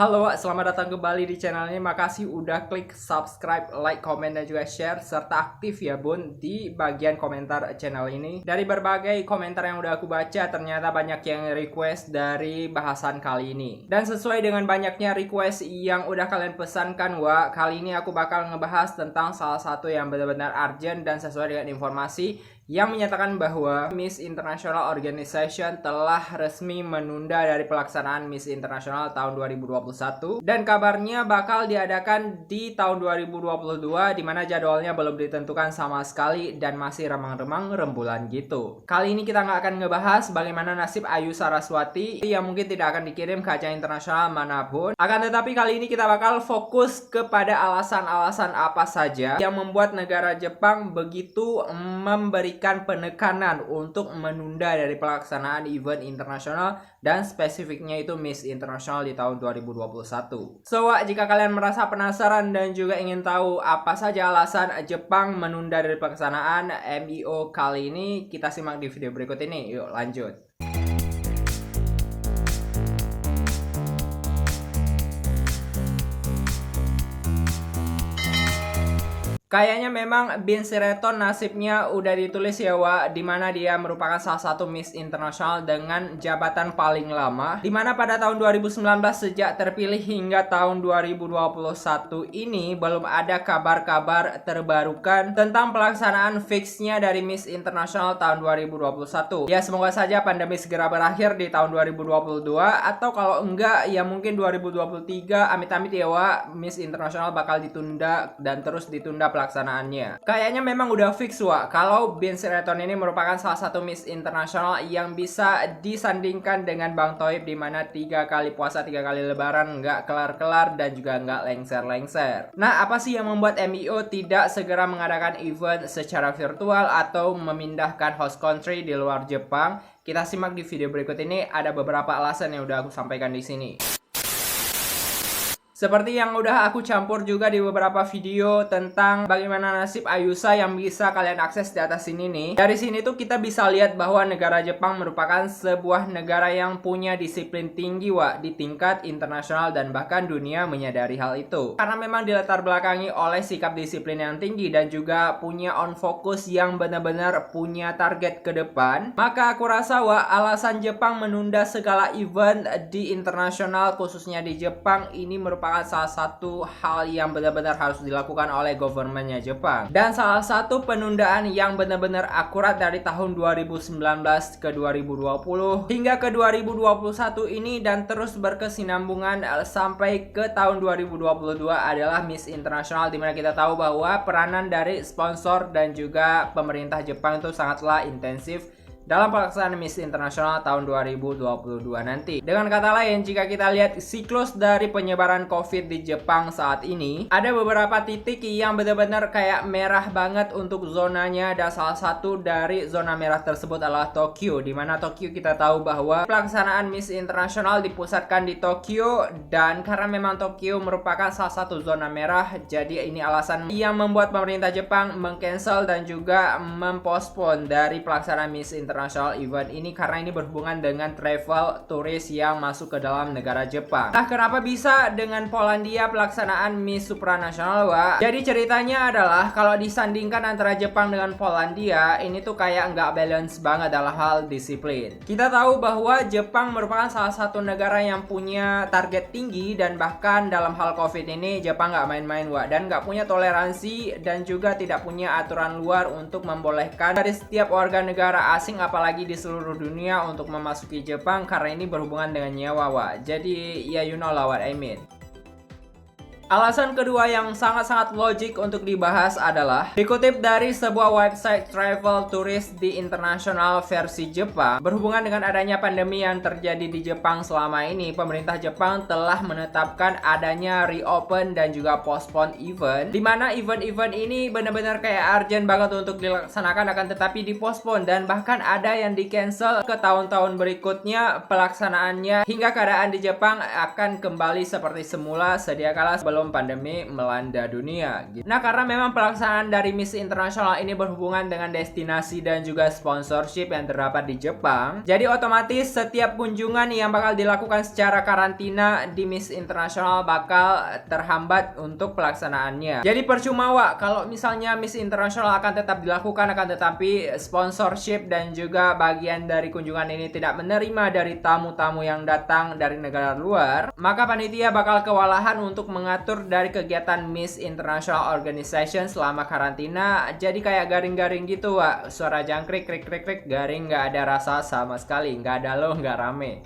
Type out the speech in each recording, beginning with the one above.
Halo, selamat datang kembali di channel ini. Makasih udah klik subscribe, like, komen, dan juga share serta aktif ya bun di bagian komentar channel ini. Dari berbagai komentar yang udah aku baca, ternyata banyak yang request dari bahasan kali ini. Dan sesuai dengan banyaknya request yang udah kalian pesankan, kali ini aku bakal ngebahas tentang salah satu yang benar-benar urgent dan sesuai dengan informasi yang menyatakan bahwa Miss International Organization telah resmi menunda dari pelaksanaan Miss International tahun 2021 dan kabarnya bakal diadakan di tahun 2022 di mana jadwalnya belum ditentukan sama sekali dan masih remang-remang rembulan gitu. Kali ini kita nggak akan ngebahas bagaimana nasib Ayu Saraswati yang mungkin tidak akan dikirim ke ajang internasional manapun. Akan tetapi kali ini kita bakal fokus kepada alasan-alasan apa saja yang membuat negara Jepang begitu memberikan penekanan untuk menunda dari pelaksanaan event internasional dan spesifiknya itu Miss International di tahun 2021. So, jika kalian merasa penasaran dan juga ingin tahu apa saja alasan Jepang menunda dari pelaksanaan MIO kali ini, kita simak di video berikut ini. Yuk lanjut. Kayaknya memang Bin Sireton nasibnya udah ditulis ya dimana dia merupakan salah satu Miss Internasional dengan jabatan paling lama, dimana pada tahun 2019 sejak terpilih hingga tahun 2021 ini belum ada kabar-kabar terbarukan tentang pelaksanaan fixnya dari Miss Internasional tahun 2021. Ya semoga saja pandemi segera berakhir di tahun 2022 atau kalau enggak ya mungkin 2023 amit-amit ya Miss Internasional bakal ditunda dan terus ditunda pelaksanaannya. Kayaknya memang udah fix kalau Bin Sireton ini merupakan salah satu Miss Internasional yang bisa disandingkan dengan Bang Thoib, di mana 3 kali puasa 3 kali lebaran nggak kelar-kelar dan juga nggak lengser-lengser. Nah, apa sih yang membuat MIO tidak segera mengadakan event secara virtual atau memindahkan host country di luar Jepang? Kita simak di video berikut ini, ada beberapa alasan yang udah aku sampaikan di sini. Seperti yang udah aku campur juga di beberapa video tentang bagaimana nasib Ayusa yang bisa kalian akses di atas sini nih. Dari sini tuh kita bisa lihat bahwa negara Jepang merupakan sebuah negara yang punya disiplin tinggi di tingkat internasional dan bahkan dunia menyadari hal itu. Karena memang dilatar belakangi oleh sikap disiplin yang tinggi dan juga punya on focus yang benar-benar punya target ke depan. Maka aku rasa alasan Jepang menunda segala event di internasional khususnya di Jepang ini merupakan salah satu hal yang benar-benar harus dilakukan oleh governmentnya Jepang. Dan salah satu penundaan yang benar-benar akurat dari tahun 2019 ke 2020 hingga ke 2021 ini dan terus berkesinambungan sampai ke tahun 2022 adalah Miss Internasional, dimana kita tahu bahwa peranan dari sponsor dan juga pemerintah Jepang itu sangatlah intensif dalam pelaksanaan Miss Internasional tahun 2022 nanti. Dengan kata lain, jika kita lihat siklus dari penyebaran COVID di Jepang saat ini, ada beberapa titik yang benar-benar kayak merah banget untuk zonanya, dan salah satu dari zona merah tersebut adalah Tokyo, di mana Tokyo kita tahu bahwa pelaksanaan Miss Internasional dipusatkan di Tokyo, dan karena memang Tokyo merupakan salah satu zona merah, jadi ini alasan yang membuat pemerintah Jepang mengcancel dan juga mempospon dari pelaksanaan Miss Internasional event ini karena ini berhubungan dengan travel turis yang masuk ke dalam negara Jepang. Nah, kenapa bisa dengan Polandia pelaksanaan Miss Supranasional, Jadi ceritanya adalah kalau disandingkan antara Jepang dengan Polandia, ini tuh kayak nggak balance banget dalam hal disiplin. Kita tahu bahwa Jepang merupakan salah satu negara yang punya target tinggi dan bahkan dalam hal COVID ini Jepang nggak main-main, dan nggak punya toleransi dan juga tidak punya aturan luar untuk membolehkan dari setiap warga negara asing apalagi di seluruh dunia untuk memasuki Jepang karena ini berhubungan dengan nyawa, Jadi ya you know lah what I mean. Alasan kedua yang sangat-sangat logik untuk dibahas adalah dikutip dari sebuah website travel turis di internasional versi Jepang. Berhubungan dengan adanya pandemi yang terjadi di Jepang selama ini, pemerintah Jepang telah menetapkan adanya reopen dan juga postpone event, di mana event-event ini benar-benar kayak urgent banget untuk dilaksanakan akan tetapi dipospon dan bahkan ada yang di cancel ke tahun-tahun berikutnya pelaksanaannya hingga keadaan di Jepang akan kembali seperti semula sedia kala sebelum sebelum pandemi melanda dunia. Nah, karena memang pelaksanaan dari Miss Internasional ini berhubungan dengan destinasi dan juga sponsorship yang terdapat di Jepang, jadi otomatis setiap kunjungan yang bakal dilakukan secara karantina di Miss Internasional bakal terhambat untuk pelaksanaannya. Jadi percuma Wak kalau misalnya Miss Internasional akan tetap dilakukan, akan tetapi sponsorship dan juga bagian dari kunjungan ini tidak menerima dari tamu-tamu yang datang dari negara luar, maka panitia bakal kewalahan untuk mengatur dari kegiatan Miss International Organization selama karantina. Jadi kayak garing-garing gitu Wak, suara jangkrik krik krik krik, garing, nggak ada rasa sama sekali, nggak ada lo, nggak rame.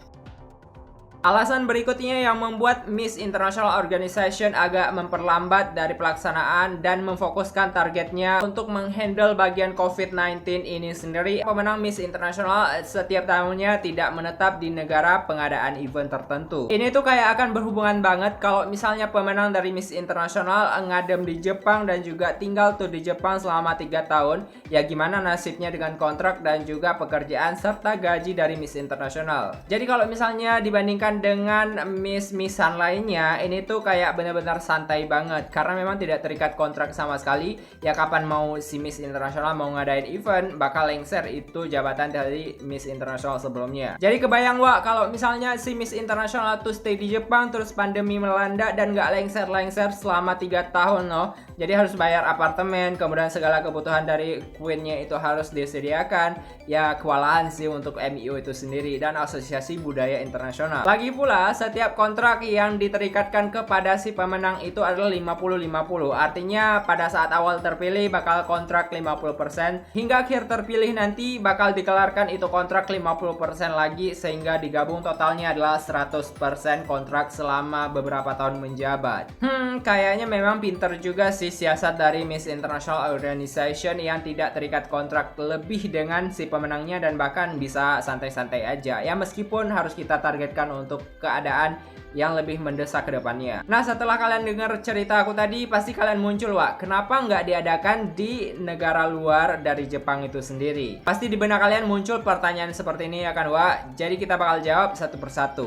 Alasan berikutnya yang membuat Miss International Organization agak memperlambat dari pelaksanaan dan memfokuskan targetnya untuk menghandle bagian COVID-19 ini sendiri. Pemenang Miss International setiap tahunnya tidak menetap di negara pengadaan event tertentu. Ini tuh kayak akan berhubungan banget kalau misalnya pemenang dari Miss International ngadem di Jepang dan juga tinggal tuh di Jepang selama 3 tahun. Ya gimana nasibnya dengan kontrak dan juga pekerjaan serta gaji dari Miss International. Jadi kalau misalnya dibandingkan dengan miss-missan lainnya, ini tuh kayak benar-benar santai banget karena memang tidak terikat kontrak sama sekali. Ya kapan mau si Miss Internasional mau ngadain event bakal lengser itu jabatan dari Miss Internasional sebelumnya. Jadi kebayang Wak kalau misalnya si Miss Internasional tuh stay di Jepang terus pandemi melanda dan gak lengser-lengser selama 3 tahun loh. Jadi harus bayar apartemen, kemudian segala kebutuhan dari queennya itu harus disediakan. Ya kewalahan sih untuk MIO itu sendiri dan Asosiasi Budaya Internasional. Lagi pula setiap kontrak yang diterikatkan kepada si pemenang itu adalah 50-50. Artinya pada saat awal terpilih bakal kontrak 50%, hingga akhir terpilih nanti bakal dikelarkan itu kontrak 50% lagi sehingga digabung totalnya adalah 100% kontrak selama beberapa tahun menjabat. Kayaknya memang pinter juga sih siasat dari Miss International Organization yang tidak terikat kontrak lebih dengan si pemenangnya dan bahkan bisa santai-santai aja. Ya meskipun harus kita targetkan untuk keadaan yang lebih mendesak ke depannya. Nah setelah kalian dengar cerita aku tadi pasti kalian muncul Wak, kenapa nggak diadakan di negara luar dari Jepang itu sendiri? Pasti di benak kalian muncul pertanyaan seperti ini ya kan Wak? Jadi kita bakal jawab satu persatu.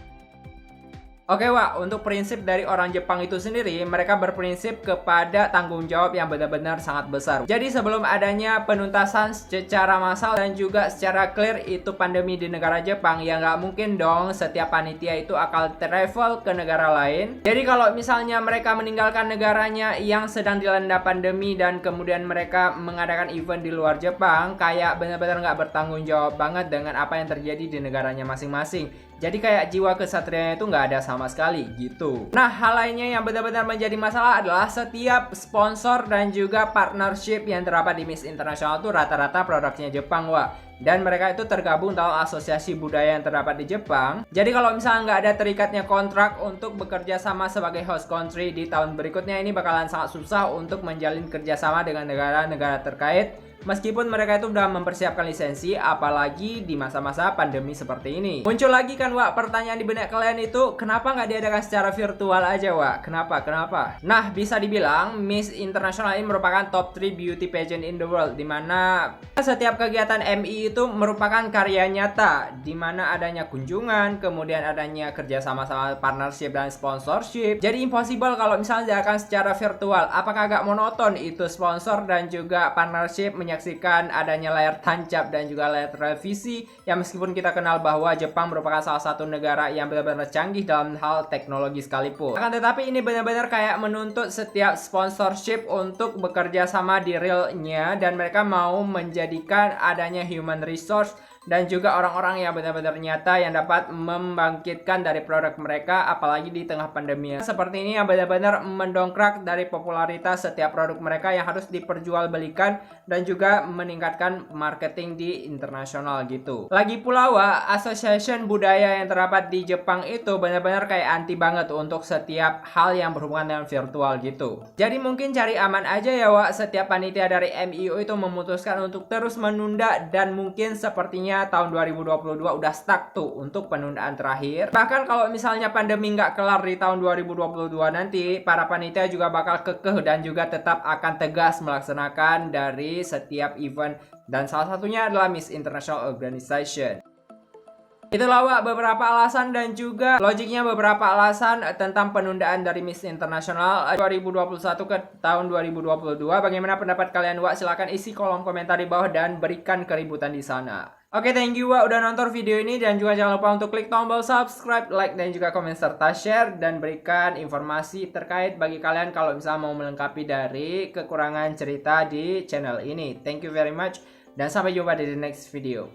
Oke Wak, untuk prinsip dari orang Jepang itu sendiri, mereka berprinsip kepada tanggung jawab yang benar-benar sangat besar. Jadi sebelum adanya penuntasan secara massal dan juga secara clear itu pandemi di negara Jepang, ya nggak mungkin dong setiap panitia itu akan travel ke negara lain. Jadi kalau misalnya mereka meninggalkan negaranya yang sedang dilanda pandemi dan kemudian mereka mengadakan event di luar Jepang, kayak benar-benar nggak bertanggung jawab banget dengan apa yang terjadi di negaranya masing-masing. Jadi kayak jiwa kesatrianya itu nggak ada sama sekali gitu. Nah hal lainnya yang benar-benar menjadi masalah adalah setiap sponsor dan juga partnership yang terdapat di Miss International itu rata-rata produknya Jepang Wak. Dan mereka itu tergabung dalam asosiasi budaya yang terdapat di Jepang. Jadi kalau misalnya nggak ada terikatnya kontrak untuk bekerja sama sebagai host country di tahun berikutnya, ini bakalan sangat susah untuk menjalin kerjasama dengan negara-negara terkait. Meskipun mereka itu udah mempersiapkan lisensi, apalagi di masa-masa pandemi seperti ini. Muncul lagi kan Wak pertanyaan di benak kalian itu, kenapa nggak diadakan secara virtual aja Wak? Kenapa? Nah bisa dibilang Miss International ini merupakan top 3 beauty pageant in the world, dimana setiap kegiatan MI itu merupakan karya nyata, dimana adanya kunjungan, kemudian adanya kerjasama sama partnership dan sponsorship. Jadi impossible kalau misalnya diadakan secara virtual. Apakah agak monoton itu sponsor dan juga partnership menyaksikan adanya layar tancap dan juga layar televisi, ya meskipun kita kenal bahwa Jepang merupakan salah satu negara yang benar-benar canggih dalam hal teknologi sekalipun. Akan tetapi ini benar-benar kayak menuntut setiap sponsorship untuk bekerja sama di realnya dan mereka mau menjadikan adanya human resource dan juga orang-orang yang benar-benar nyata yang dapat membangkitkan dari produk mereka, apalagi di tengah pandemi seperti ini yang benar-benar mendongkrak dari popularitas setiap produk mereka yang harus diperjualbelikan dan juga meningkatkan marketing di internasional gitu. Lagi pula Wak, association budaya yang terdapat di Jepang itu benar-benar kayak anti banget untuk setiap hal yang berhubungan dengan virtual gitu. Jadi mungkin cari aman aja ya Wak, setiap panitia dari MIU itu memutuskan untuk terus menunda dan mungkin sepertinya tahun 2022 udah stuck tuh untuk penundaan terakhir. Bahkan kalau misalnya pandemi nggak kelar di tahun 2022 nanti, para panitia juga bakal kekeh dan juga tetap akan tegas melaksanakan dari setiap event dan salah satunya adalah Miss International Organization. Itulah Wak beberapa alasan dan juga logiknya beberapa alasan tentang penundaan dari Miss International 2021 ke tahun 2022. Bagaimana pendapat kalian Wak? Silahkan isi kolom komentar di bawah dan berikan keributan di sana. Oke, thank you Wak udah nonton video ini dan juga jangan lupa untuk klik tombol subscribe, like, dan juga komen serta share dan berikan informasi terkait bagi kalian kalau misalnya mau melengkapi dari kekurangan cerita di channel ini. Thank you very much dan sampai jumpa di the next video.